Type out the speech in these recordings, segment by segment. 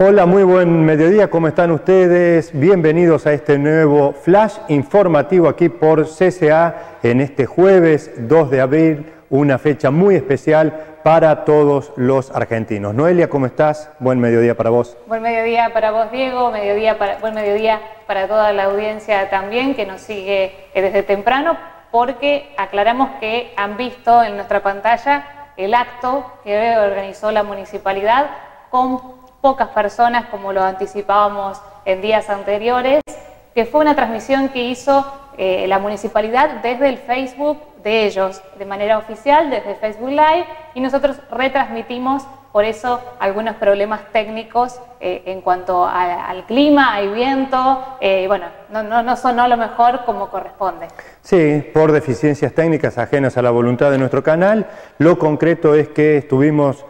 Hola, muy buen mediodía, ¿cómo están ustedes? Bienvenidos a este nuevo flash informativo aquí por CCA en este jueves 2 de abril, una fecha muy especial para todos los argentinos. Noelia, ¿cómo estás? Buen mediodía para vos. Buen mediodía para vos, Diego, buen mediodía para toda la audiencia también que nos sigue desde temprano, porque aclaramos que han visto en nuestra pantalla el acto que organizó la municipalidad con pocas personas, como lo anticipábamos en días anteriores, que fue una transmisión que hizo la municipalidad desde el Facebook de ellos, de manera oficial, desde Facebook Live, y nosotros retransmitimos, por eso, algunos problemas técnicos en cuanto al clima, hay viento, bueno, no sonó lo mejor como corresponde. Sí, por deficiencias técnicas ajenas a la voluntad de nuestro canal. Lo concreto es que estuvimos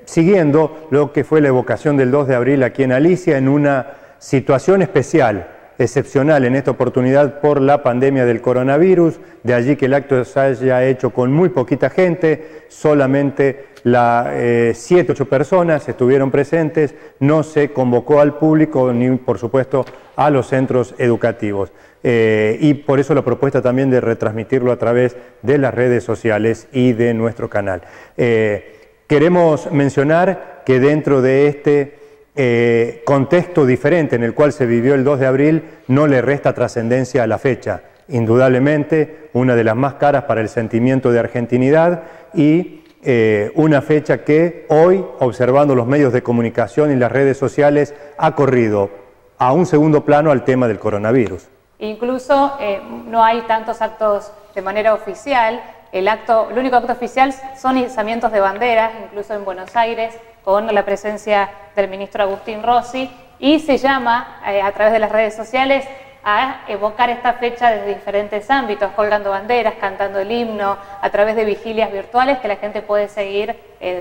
siguiendo lo que fue la evocación del 2 de abril aquí en Alicia, en una situación especial, excepcional en esta oportunidad por la pandemia del coronavirus, de allí que el acto se haya hecho con muy poquita gente, solamente 7 u 8 personas estuvieron presentes, no se convocó al público ni por supuesto a los centros educativos. Y por eso la propuesta también de retransmitirlo a través de las redes sociales y de nuestro canal. Queremos mencionar que dentro de este contexto diferente en el cual se vivió el 2 de abril, no le resta trascendencia a la fecha. Indudablemente, una de las más caras para el sentimiento de argentinidad y una fecha que hoy, observando los medios de comunicación y las redes sociales, ha corrido a un segundo plano al tema del coronavirus. Incluso no hay tantos actos de manera oficial. El único acto oficial son izamientos de banderas, incluso en Buenos Aires, con la presencia del ministro Agustín Rossi, y se llama a través de las redes sociales a evocar esta fecha desde diferentes ámbitos, colgando banderas, cantando el himno, a través de vigilias virtuales que la gente puede seguir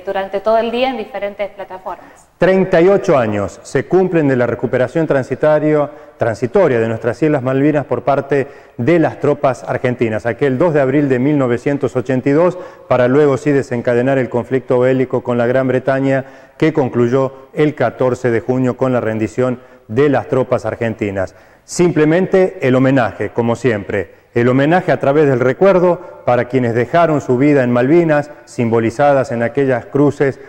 durante todo el día en diferentes plataformas. 38 años se cumplen de la recuperación transitoria de nuestras Islas Malvinas por parte de las tropas argentinas, aquel 2 de abril de 1982, para luego sí desencadenar el conflicto bélico con la Gran Bretaña, que concluyó el 14 de junio con la rendición de las tropas argentinas. Simplemente el homenaje, como siempre, el homenaje a través del recuerdo para quienes dejaron su vida en Malvinas, simbolizadas en aquellas cruces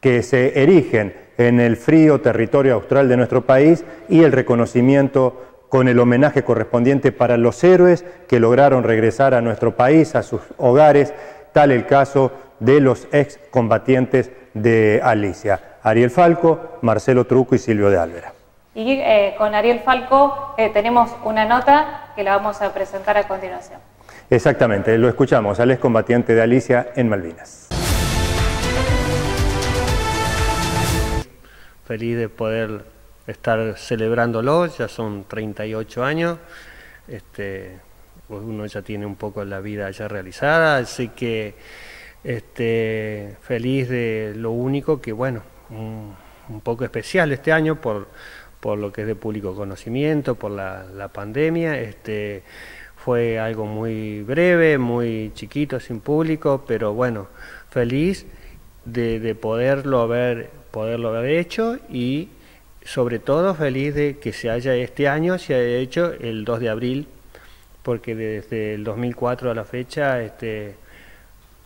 que se erigen en el frío territorio austral de nuestro país, y el reconocimiento con el homenaje correspondiente para los héroes que lograron regresar a nuestro país, a sus hogares, tal el caso de los excombatientes de Alicia, Ariel Falco, Marcelo Truco y Silvio de Álvera. Y con Ariel Falco tenemos una nota que la vamos a presentar a continuación. Exactamente, lo escuchamos al excombatiente de Alicia en Malvinas. Feliz de poder estar celebrándolo, ya son 38 años, uno ya tiene un poco la vida ya realizada, así que feliz de lo único que, bueno, un poco especial este año por lo que es de público conocimiento, por la pandemia. Fue algo muy breve, muy chiquito, sin público, pero bueno, feliz de poderlo haber hecho, y sobre todo feliz de que este año se haya hecho el 2 de abril, porque desde el 2004 a la fecha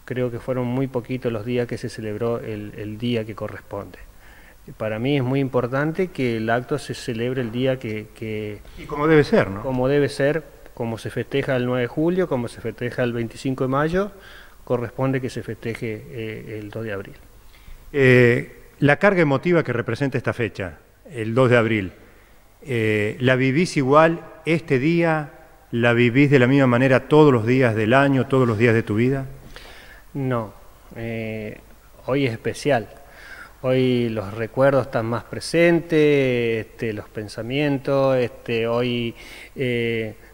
creo que fueron muy poquitos los días que se celebró el día que corresponde. Para mí es muy importante que el acto se celebre el día que y como debe ser, ¿no? Como debe ser, como se festeja el 9 de julio, como se festeja el 25 de mayo, corresponde que se festeje el 2 de abril. La carga emotiva que representa esta fecha, el 2 de abril, ¿la vivís igual este día? ¿La vivís de la misma manera todos los días del año, todos los días de tu vida? No, hoy es especial. Hoy los recuerdos están más presentes, los pensamientos, hoy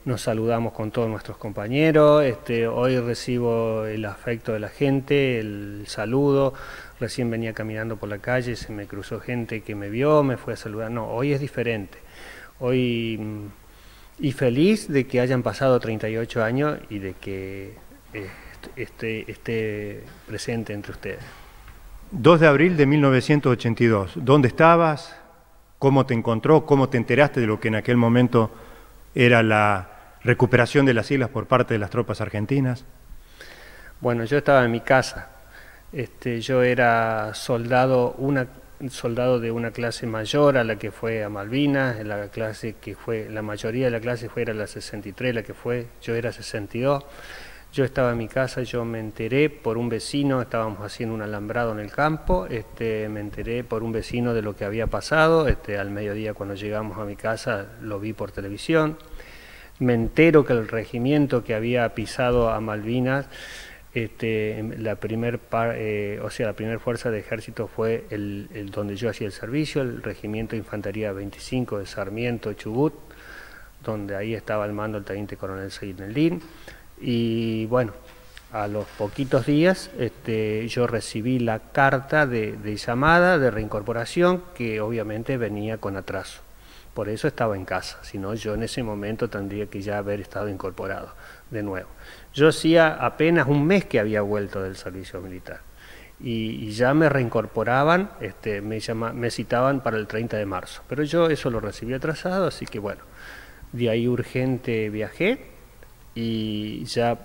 nos saludamos con todos nuestros compañeros, hoy recibo el afecto de la gente, el saludo. Recién venía caminando por la calle, se me cruzó gente que me vio, me fue a saludar. No, hoy es diferente. Hoy, y feliz de que hayan pasado 38 años y de que esté presente entre ustedes. 2 de abril de 1982. ¿Dónde estabas? ¿Cómo te encontró? ¿Cómo te enteraste de lo que en aquel momento era la recuperación de las islas por parte de las tropas argentinas? Bueno, yo estaba en mi casa. Yo era soldado de una clase mayor a la que fue a Malvinas, la clase que fue, la mayoría de la clase era la 63, la que fue, yo era 62. Yo estaba en mi casa, yo me enteré por un vecino, estábamos haciendo un alambrado en el campo, me enteré por un vecino de lo que había pasado, al mediodía cuando llegamos a mi casa lo vi por televisión. Me entero que el regimiento que había pisado a Malvinas, la primer fuerza de ejército fue el donde yo hacía el servicio, el regimiento de infantería 25 de Sarmiento, Chubut, donde ahí estaba al mando el teniente coronel Seinelin. Y bueno, a los poquitos días yo recibí la carta de llamada de reincorporación, que obviamente venía con atraso. Por eso estaba en casa, si no yo en ese momento tendría que ya haber estado incorporado de nuevo. Yo hacía apenas un mes que había vuelto del servicio militar y ya me reincorporaban, me citaban para el 30 de marzo, pero yo eso lo recibí atrasado, así que bueno, de ahí urgente viajé y ya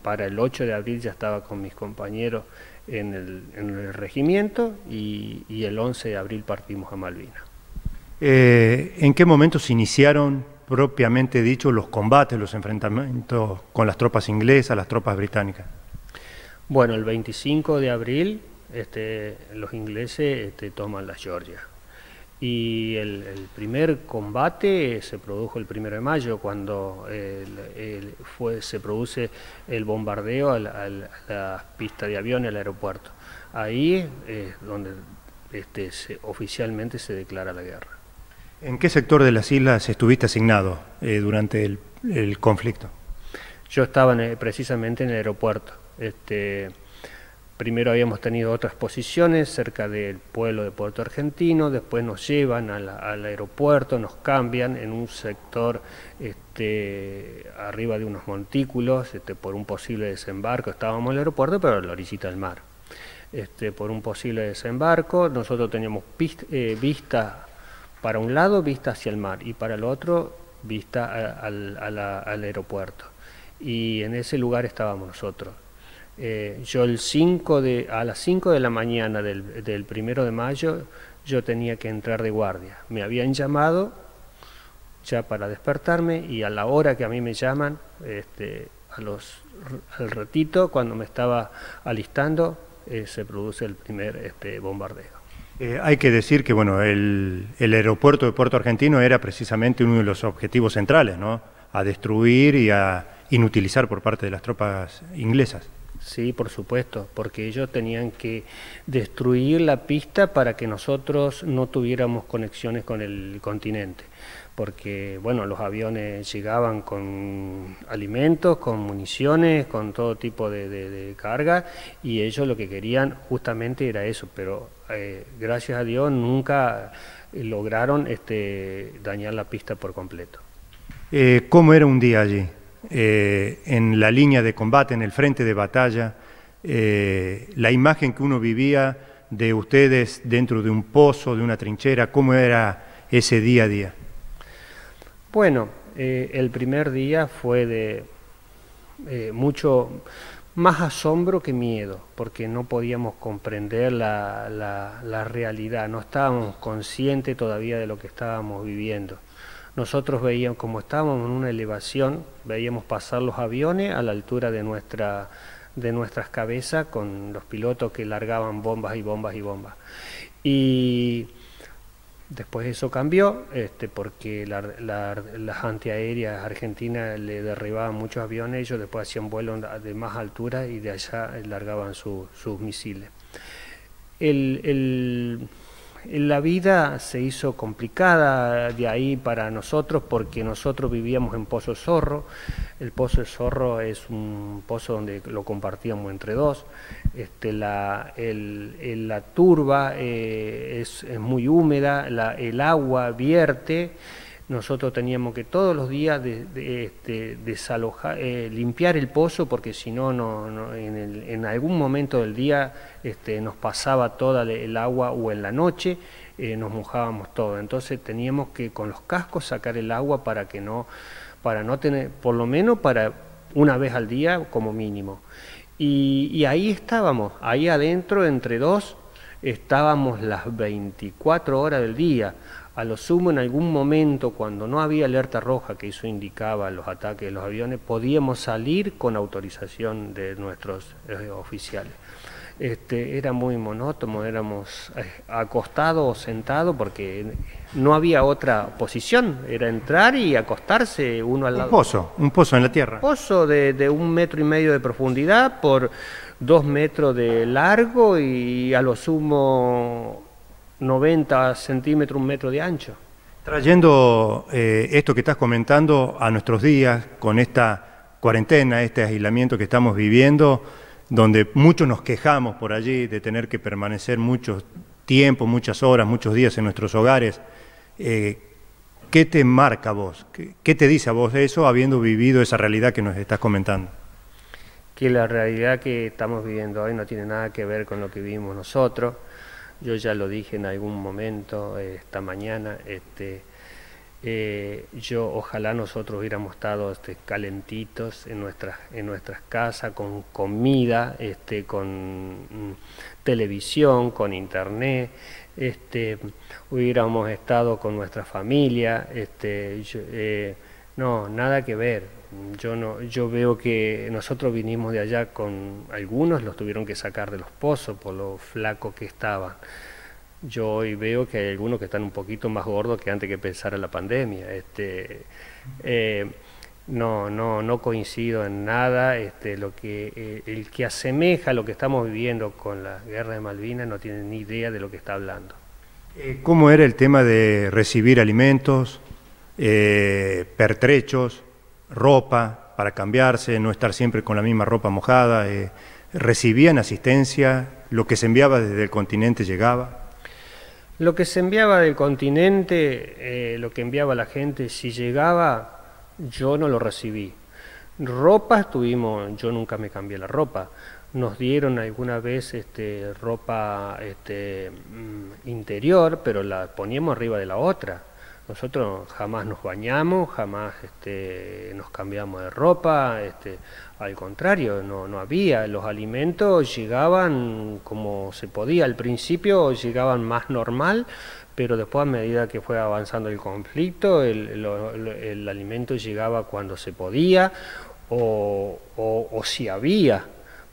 para el 8 de abril ya estaba con mis compañeros en el regimiento y el 11 de abril partimos a Malvinas. ¿En qué momento se iniciaron, propiamente dicho, los combates, los enfrentamientos con las tropas inglesas, las tropas británicas? Bueno, el 25 de abril los ingleses toman la Georgia. Y el primer combate se produjo el 1 de mayo, cuando se produce el bombardeo a la pista de aviones, al aeropuerto. Ahí es donde oficialmente se declara la guerra. ¿En qué sector de las islas estuviste asignado durante el conflicto? Yo estaba precisamente en el aeropuerto. Primero habíamos tenido otras posiciones cerca del pueblo de Puerto Argentino, después nos llevan al aeropuerto, nos cambian en un sector arriba de unos montículos por un posible desembarco. Estábamos en el aeropuerto, pero a la orillita del mar. Por un posible desembarco, nosotros teníamos vista para un lado, vista hacia el mar, y para el otro, vista al aeropuerto. Y en ese lugar estábamos nosotros. Yo a las 5 de la mañana del 1 de mayo yo tenía que entrar de guardia. Me habían llamado ya para despertarme y a la hora que a mí me llaman, al ratito, cuando me estaba alistando, se produce el primer bombardeo. Hay que decir que bueno, el aeropuerto de Puerto Argentino era precisamente uno de los objetivos centrales, ¿no? A destruir y a inutilizar por parte de las tropas inglesas. Sí, por supuesto, porque ellos tenían que destruir la pista para que nosotros no tuviéramos conexiones con el continente, porque bueno, los aviones llegaban con alimentos, con municiones, con todo tipo de carga, y ellos lo que querían justamente era eso, pero gracias a Dios nunca lograron dañar la pista por completo. ¿Cómo era un día allí? En la línea de combate, en el frente de batalla, la imagen que uno vivía de ustedes dentro de un pozo, de una trinchera, ¿cómo era ese día a día? Bueno, el primer día fue de mucho más asombro que miedo, porque no podíamos comprender la realidad, no estábamos conscientes todavía de lo que estábamos viviendo. Nosotros veíamos, como estábamos en una elevación, veíamos pasar los aviones a la altura de nuestras cabezas, con los pilotos que largaban bombas y bombas y bombas. Y después eso cambió, porque las antiaéreas argentinas le derribaban muchos aviones, ellos después hacían vuelos de más altura y de allá largaban sus misiles. La vida se hizo complicada de ahí para nosotros, porque nosotros vivíamos en Pozo Zorro. El Pozo de Zorro es un pozo donde lo compartíamos entre dos. La turba es muy húmeda, el agua vierte, nosotros teníamos que todos los días desalojar, limpiar el pozo, porque si no, en algún momento del día nos pasaba toda el agua, o en la noche nos mojábamos todo. Entonces teníamos que con los cascos sacar el agua para no tener, por lo menos para una vez al día como mínimo. Y ahí estábamos, ahí adentro entre dos, estábamos las 24 horas del día. A lo sumo, en algún momento, cuando no había alerta roja, que eso indicaba los ataques de los aviones, podíamos salir con autorización de nuestros oficiales. Era muy monótono, éramos acostados o sentados, porque no había otra posición, era entrar y acostarse uno al lado. Un pozo en la tierra. Un pozo de 1,5 metros de profundidad por 2 metros de largo y a lo sumo 90 centímetros, 1 metro de ancho. Trayendo esto que estás comentando a nuestros días, con esta cuarentena, este aislamiento que estamos viviendo, donde muchos nos quejamos por allí de tener que permanecer mucho tiempo, muchas horas, muchos días en nuestros hogares, ¿qué te marca a vos? ¿Qué te dice a vos eso, habiendo vivido esa realidad que nos estás comentando? Que la realidad que estamos viviendo hoy no tiene nada que ver con lo que vivimos nosotros. Yo ya lo dije en algún momento esta mañana, ojalá nosotros hubiéramos estado calentitos en nuestras casas, con comida, con televisión, con internet, hubiéramos estado con nuestra familia, no, nada que ver. Yo veo que nosotros vinimos de allá con algunos, los tuvieron que sacar de los pozos por lo flacos que estaban. Yo hoy veo que hay algunos que están un poquito más gordos que antes que empezara la pandemia. No coincido en nada. El que asemeja lo que estamos viviendo con la guerra de Malvinas no tiene ni idea de lo que está hablando. ¿Cómo era el tema de recibir alimentos, pertrechos, ropa para cambiarse, no estar siempre con la misma ropa mojada? ¿Recibían asistencia? ¿Lo que se enviaba desde el continente llegaba? Lo que se enviaba del continente, lo que enviaba la gente, si llegaba, yo no lo recibí. Ropa yo nunca me cambié la ropa. Nos dieron alguna vez ropa interior, pero la poníamos arriba de la otra. Nosotros jamás nos bañamos, jamás nos cambiamos de ropa, al contrario, no había. Los alimentos llegaban como se podía. Al principio llegaban más normal, pero después, a medida que fue avanzando el conflicto, el alimento llegaba cuando se podía o si había,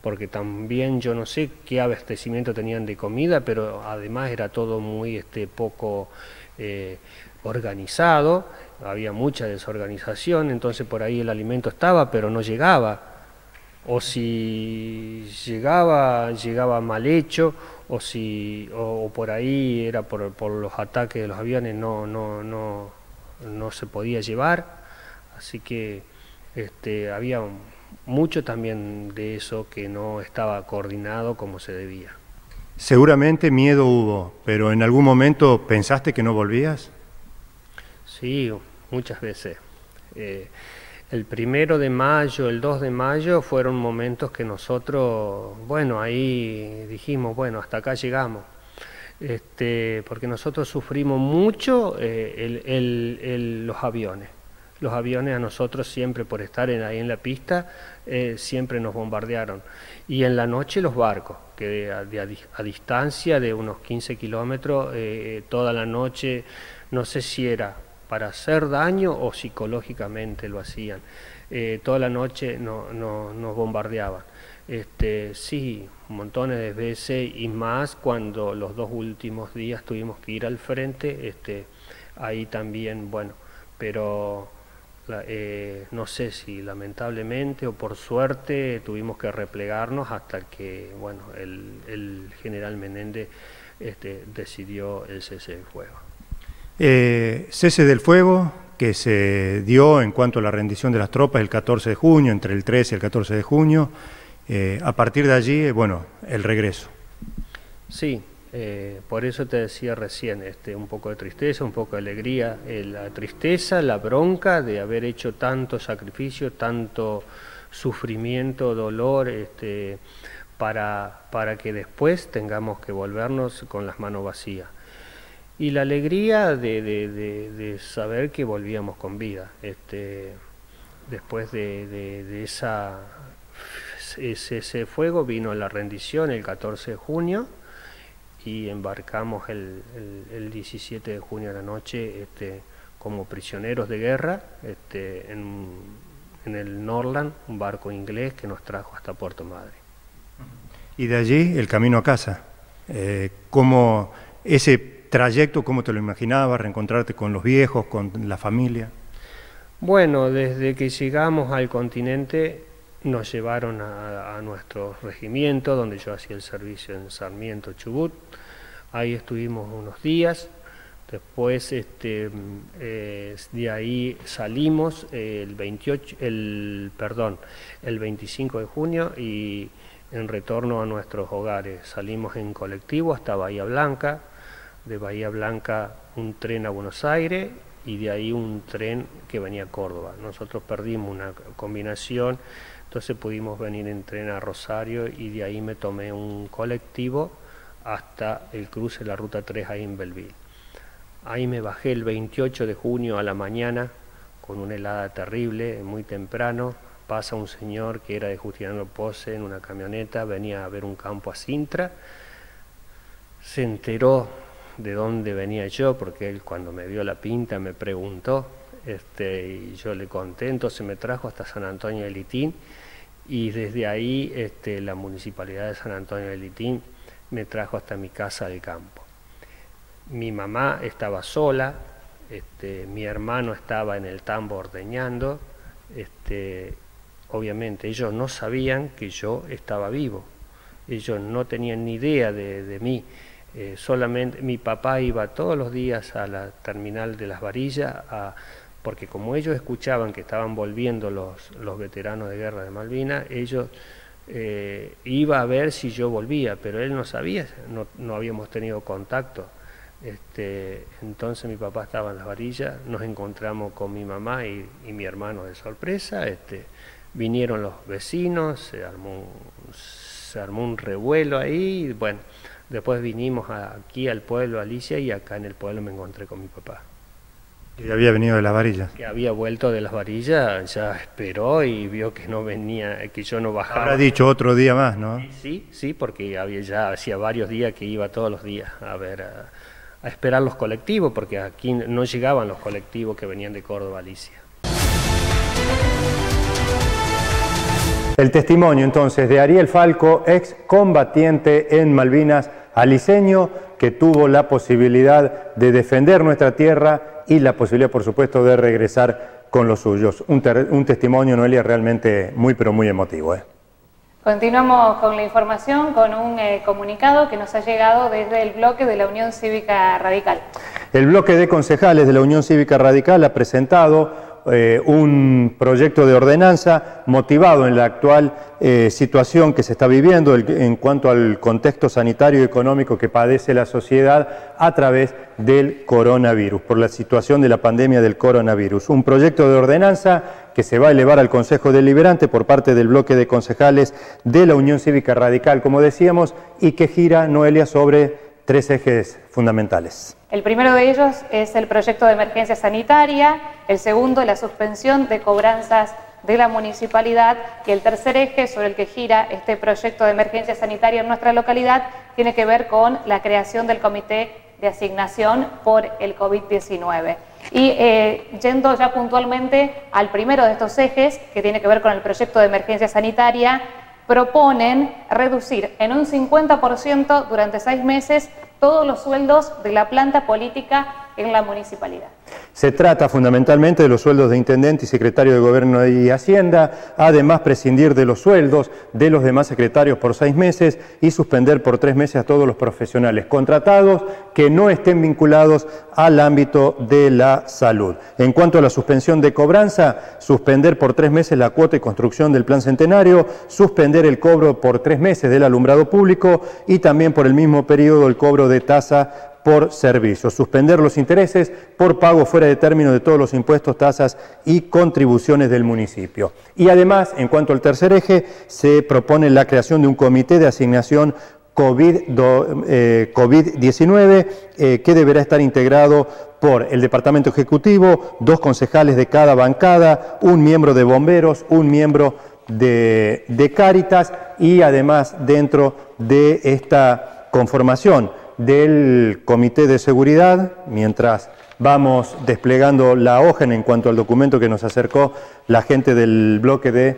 porque también yo no sé qué abastecimiento tenían de comida, pero además era todo muy poco organizado, había mucha desorganización, entonces por ahí el alimento estaba, pero no llegaba, o si llegaba mal hecho, o por ahí era por los ataques de los aviones, no se podía llevar, así que había mucho también de eso que no estaba coordinado como se debía. Seguramente miedo hubo, pero ¿en algún momento pensaste que no volvías? Sí, muchas veces. El 1 de mayo, el 2 de mayo fueron momentos que nosotros, bueno, ahí dijimos, bueno, hasta acá llegamos. Porque nosotros sufrimos mucho los aviones. Los aviones a nosotros siempre, por estar ahí en la pista, siempre nos bombardearon. Y en la noche los barcos, que a distancia de unos 15 kilómetros, toda la noche, no sé si era para hacer daño o psicológicamente lo hacían. Toda la noche nos bombardeaban. Sí, montones de veces, y más cuando los 2 últimos días tuvimos que ir al frente, ahí también, bueno, pero no sé si lamentablemente o por suerte tuvimos que replegarnos hasta que, bueno, el general Menéndez decidió el cese del fuego. Cese del fuego que se dio en cuanto a la rendición de las tropas el 14 de junio, entre el 13 y el 14 de junio. A partir de allí, bueno, el regreso. Sí, Por eso te decía recién, un poco de tristeza, un poco de alegría, la tristeza, la bronca de haber hecho tanto sacrificio, tanto sufrimiento, dolor, para que después tengamos que volvernos con las manos vacías. Y la alegría de saber que volvíamos con vida. Después de ese fuego vino la rendición el 14 de junio y embarcamos el 17 de junio a la noche como prisioneros de guerra en el Norland, un barco inglés que nos trajo hasta Puerto Madre. Y de allí el camino a casa. ¿Cómo ese trayecto, cómo te lo imaginabas, reencontrarte con los viejos, con la familia? Bueno, desde que llegamos al continente nos llevaron a nuestro regimiento, donde yo hacía el servicio en Sarmiento, Chubut. Ahí estuvimos unos días. Después de ahí salimos el 25 de junio y en retorno a nuestros hogares. Salimos en colectivo hasta Bahía Blanca, de Bahía Blanca un tren a Buenos Aires y de ahí un tren que venía a Córdoba. Nosotros perdimos una combinación, entonces pudimos venir en tren a Rosario y de ahí me tomé un colectivo hasta el cruce de la Ruta 3 ahí en Belville. Ahí me bajé el 28 de junio a la mañana con una helada terrible, muy temprano. Pasa un señor que era de Justiniano Pose en una camioneta, venía a ver un campo a Sintra. Se enteró de dónde venía yo, porque él cuando me vio la pinta me preguntó, y yo le conté, entonces me trajo hasta San Antonio de Litín, y desde ahí la Municipalidad de San Antonio de Litín me trajo hasta mi casa del campo. Mi mamá estaba sola, mi hermano estaba en el tambo ordeñando, obviamente ellos no sabían que yo estaba vivo, ellos no tenían ni idea de mí. Solamente mi papá iba todos los días a la terminal de Las Varillas, porque como ellos escuchaban que estaban volviendo los veteranos de guerra de Malvinas, ellos iba a ver si yo volvía, pero él no sabía, no habíamos tenido contacto. Entonces mi papá estaba en Las Varillas, nos encontramos con mi mamá y mi hermano de sorpresa, vinieron los vecinos, se armó un revuelo ahí, y bueno, después vinimos aquí al pueblo, Alicia, y acá en el pueblo me encontré con mi papá. ¿Y había venido de Las Varillas? Que había vuelto de Las Varillas, ya esperó y vio que no venía, que yo no bajaba. Habrá dicho otro día más, ¿no? Sí, porque ya hacía varios días que iba todos los días a esperar los colectivos, porque aquí no llegaban los colectivos que venían de Córdoba, Alicia. El testimonio entonces de Ariel Falco, ex combatiente en Malvinas, aliceño, que tuvo la posibilidad de defender nuestra tierra y la posibilidad, por supuesto, de regresar con los suyos. Un testimonio, Noelia, realmente muy, pero muy emotivo. Continuamos con la información, con un comunicado que nos ha llegado desde el bloque de la Unión Cívica Radical. El bloque de concejales de la Unión Cívica Radical ha presentado un proyecto de ordenanza motivado en la actual situación que se está viviendo en cuanto al contexto sanitario y económico que padece la sociedad a través del coronavirus, por la situación de la pandemia del coronavirus. Un proyecto de ordenanza que se va a elevar al Consejo Deliberante por parte del bloque de concejales de la Unión Cívica Radical, como decíamos, y que gira, Noelia, sobre 3 ejes fundamentales. El primero de ellos es el proyecto de emergencia sanitaria, el segundo la suspensión de cobranzas de la municipalidad y el tercer eje sobre el que gira este proyecto de emergencia sanitaria en nuestra localidad tiene que ver con la creación del comité de asignación por el COVID-19. Y yendo ya puntualmente al primero de estos ejes, que tiene que ver con el proyecto de emergencia sanitaria, proponen reducir en un 50% durante 6 meses todos los sueldos de la planta política en la municipalidad. Se trata fundamentalmente de los sueldos de intendente y secretario de Gobierno y Hacienda, además prescindir de los sueldos de los demás secretarios por 6 meses y suspender por 3 meses a todos los profesionales contratados que no estén vinculados al ámbito de la salud. En cuanto a la suspensión de cobranza, suspender por 3 meses la cuota y construcción del Plan Centenario, suspender el cobro por 3 meses del alumbrado público y también por el mismo periodo el cobro de tasa por servicio, suspender los intereses por pago fuera de término de todos los impuestos, tasas y contribuciones del municipio. Y además, en cuanto al tercer eje, se propone la creación de un comité de asignación COVID-19 que deberá estar integrado por el Departamento Ejecutivo, 2 concejales de cada bancada, un miembro de Bomberos, un miembro de Cáritas y además dentro de esta conformación del Comité de Seguridad, mientras vamos desplegando la hoja en cuanto al documento que nos acercó la gente del bloque de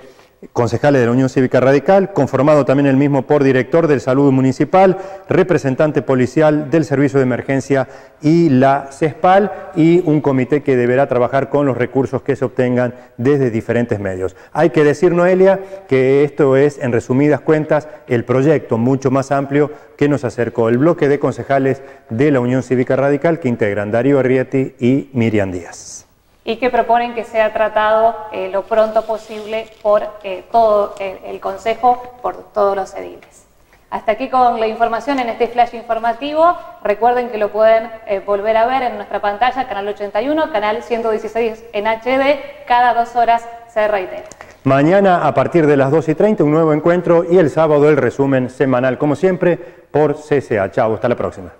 concejales de la Unión Cívica Radical, conformado también el mismo por director del Salud Municipal, representante policial del Servicio de Emergencia y la CESPAL, y un comité que deberá trabajar con los recursos que se obtengan desde diferentes medios. Hay que decir, Noelia, que esto es, en resumidas cuentas, el proyecto mucho más amplio que nos acercó el bloque de concejales de la Unión Cívica Radical, que integran Darío Arrieti y Miriam Díaz. Y que proponen que sea tratado lo pronto posible por todo el Consejo, por todos los ediles. Hasta aquí con la información en este flash informativo. Recuerden que lo pueden volver a ver en nuestra pantalla, canal 81, canal 116 en HD, cada 2 horas se reitera. Mañana a partir de las 2:30 un nuevo encuentro y el sábado el resumen semanal, como siempre, por CCA. Chao, hasta la próxima.